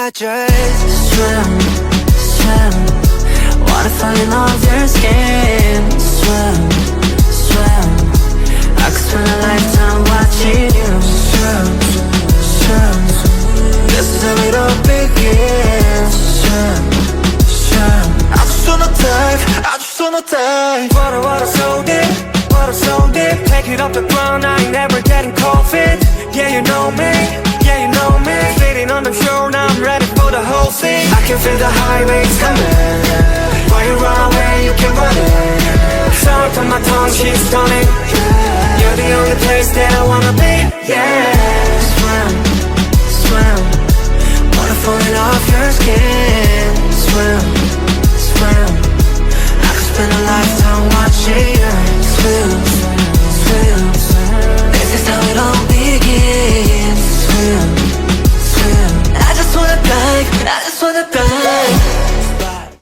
I just swim, swim. Wanna fall in love with your skin. Swim, swim. I could spend a lifetime watching you swim, swim. This is how it all begins. Swim, swim. I just wanna dive, I just wanna dive. Water so deep, water so deep. Take it off the ground, I ain't never getting cold feet. Yeah, you know me, yeah, you know me. Sitting on the shore, now I'm ready for the whole scene. I can feel the high waves coming. Why you run away, you can run it. Sour from my tongue, she's stunning. You're the only place that I wanna be. Yeah, swim, swim. Wanna fall in off your skin. Swim, swim. I could spend a lifetime watching you swim, swim. This is how it all begins. Swim, swim. I just wanna dive, I just wanna dive.